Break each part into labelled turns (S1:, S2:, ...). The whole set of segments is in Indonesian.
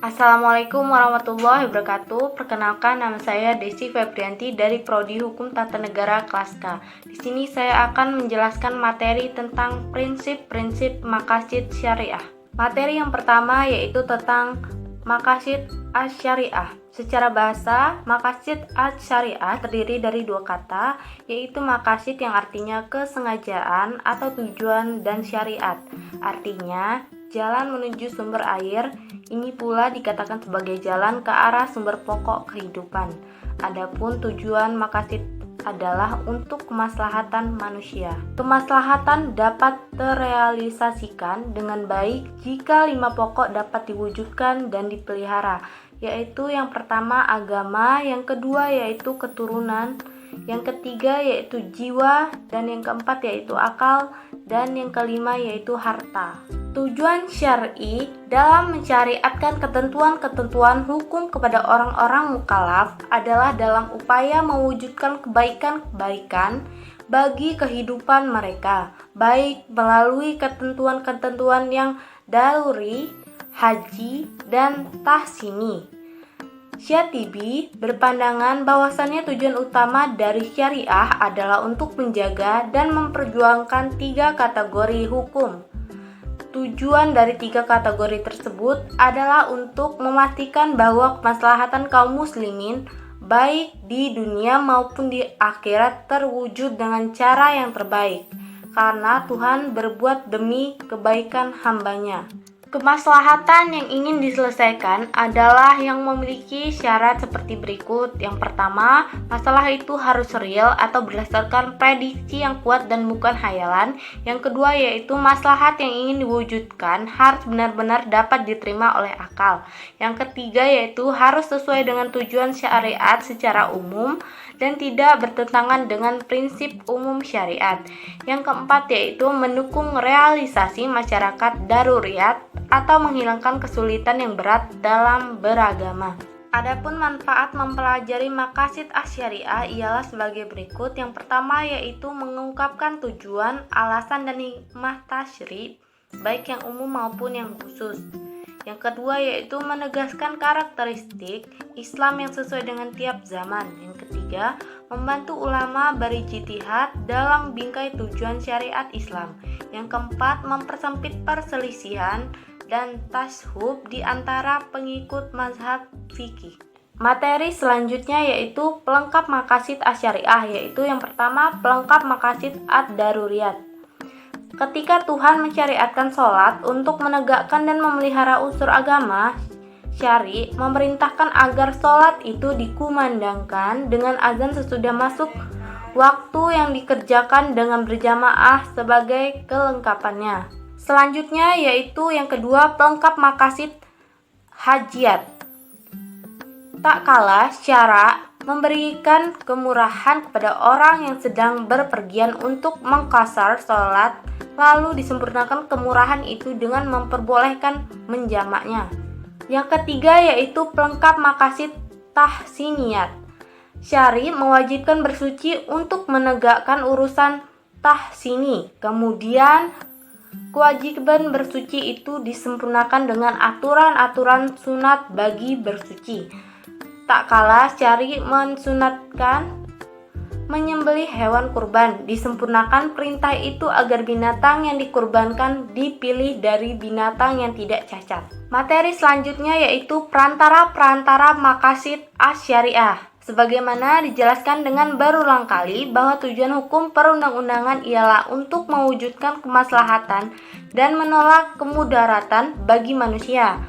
S1: Assalamualaikum warahmatullahi wabarakatuh. Perkenalkan, nama saya Desi Febrianti dari Prodi Hukum Tata Negara kelas K. Di sini saya akan menjelaskan materi tentang prinsip-prinsip maqasid syariah. Materi yang pertama yaitu tentang maqasid asy-syariah. Secara bahasa, maqasid asy-syariah terdiri dari dua kata, yaitu maqasid yang artinya kesengajaan atau tujuan dan syariat. Artinya, jalan menuju sumber air, ini pula dikatakan sebagai jalan ke arah sumber pokok kehidupan. Adapun tujuan maqasid adalah untuk kemaslahatan manusia. Kemaslahatan dapat terrealisasikan dengan baik jika 5 pokok dapat diwujudkan dan dipelihara, yaitu yang pertama agama, yang kedua yaitu keturunan, yang ketiga yaitu jiwa, dan yang keempat yaitu akal, dan yang kelima yaitu harta. Tujuan syar'i dalam mensyariatkan ketentuan-ketentuan hukum kepada orang-orang mukallaf adalah dalam upaya mewujudkan kebaikan-kebaikan bagi kehidupan mereka, baik melalui ketentuan-ketentuan yang daruri, haji, dan tahsini. Syatibi berpandangan bahwasannya tujuan utama dari syariah adalah untuk menjaga dan memperjuangkan 3 kategori hukum. Tujuan dari 3 kategori tersebut adalah untuk memastikan bahwa kemaslahatan kaum muslimin baik di dunia maupun di akhirat terwujud dengan cara yang terbaik, karena Tuhan berbuat demi kebaikan hambanya. Kemaslahatan yang ingin diselesaikan adalah yang memiliki syarat seperti berikut. Yang pertama, masalah itu harus real atau berdasarkan prediksi yang kuat dan bukan hayalan. Yang kedua yaitu maslahat yang ingin diwujudkan harus benar-benar dapat diterima oleh akal. Yang ketiga yaitu harus sesuai dengan tujuan syariat secara umum dan tidak bertentangan dengan prinsip umum syariat. Yang keempat yaitu mendukung realisasi masyarakat daruriyat atau menghilangkan kesulitan yang berat dalam beragama. Adapun manfaat mempelajari maqasid asy-syariah ialah sebagai berikut. Yang pertama yaitu mengungkapkan tujuan, alasan dan hikmah tasyri' baik yang umum maupun yang khusus. Yang kedua yaitu menegaskan karakteristik Islam yang sesuai dengan tiap zaman. Yang ketiga, membantu ulama berijtihad dalam bingkai tujuan syariat Islam. Yang keempat, mempersempit perselisihan dan tashub di antara pengikut mazhab fikih. Materi selanjutnya yaitu pelengkap maqasid asy-syariah, yaitu yang pertama pelengkap maqasid ad-daruriyat. Ketika Tuhan mensyariatkan sholat untuk menegakkan dan memelihara unsur agama syari, memerintahkan agar sholat itu dikumandangkan dengan azan sesudah masuk waktu yang dikerjakan dengan berjamaah sebagai kelengkapannya. Selanjutnya yaitu yang kedua pelengkap maqasid hajiyat. Tak kalah syara memberikan kemurahan kepada orang yang sedang berpergian untuk mengqashar sholat, lalu disempurnakan kemurahan itu dengan memperbolehkan menjamaknya. Yang ketiga yaitu pelengkap maqasid tahsiniyat. Syari mewajibkan bersuci untuk menegakkan urusan tahsini. Kemudian kewajiban bersuci itu disempurnakan dengan aturan-aturan sunat bagi bersuci. Tak kalah syari mensunatkan menyembelih hewan kurban, disempurnakan perintah itu agar binatang yang dikurbankan dipilih dari binatang yang tidak cacat. Materi selanjutnya yaitu perantara-perantara maqasid asy-syariah. Sebagaimana dijelaskan dengan berulang kali bahwa tujuan hukum perundang-undangan ialah untuk mewujudkan kemaslahatan dan menolak kemudaratan bagi manusia.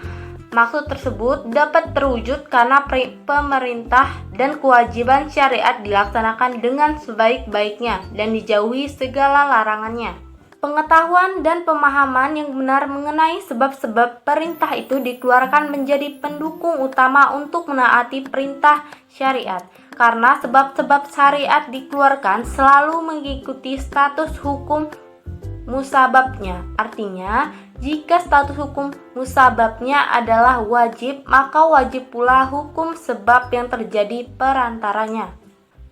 S1: Maksud tersebut dapat terwujud karena pemerintah dan kewajiban syariat dilaksanakan dengan sebaik-baiknya dan dijauhi segala larangannya. Pengetahuan dan pemahaman yang benar mengenai sebab-sebab perintah itu dikeluarkan menjadi pendukung utama untuk menaati perintah syariat. Karena sebab-sebab syariat dikeluarkan selalu mengikuti status hukum musababnya. Artinya, jika status hukum musababnya adalah wajib, maka wajib pula hukum sebab yang terjadi perantaranya.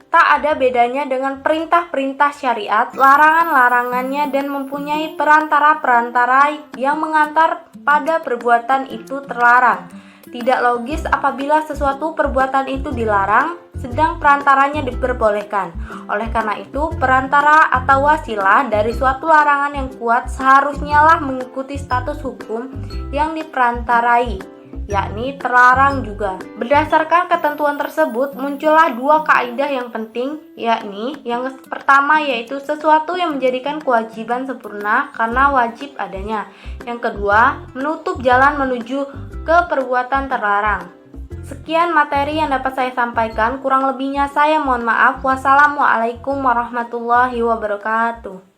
S1: Tak ada bedanya dengan perintah-perintah syariat, larangan-larangannya, dan mempunyai perantara-perantara yang mengantar pada perbuatan itu terlarang. Tidak logis apabila sesuatu perbuatan itu dilarang, sedang perantaranya diperbolehkan. Oleh karena itu, perantara atau wasilah dari suatu larangan yang kuat seharusnya lah mengikuti status hukum yang diperantarai, yakni terlarang juga. Berdasarkan ketentuan tersebut, muncullah dua kaidah yang penting, yakni yang pertama yaitu sesuatu yang menjadikan kewajiban sempurna karena wajib adanya. Yang kedua, menutup jalan menuju ke perbuatan terlarang. Sekian materi yang dapat saya sampaikan, kurang lebihnya saya mohon maaf. Wassalamualaikum warahmatullahi wabarakatuh.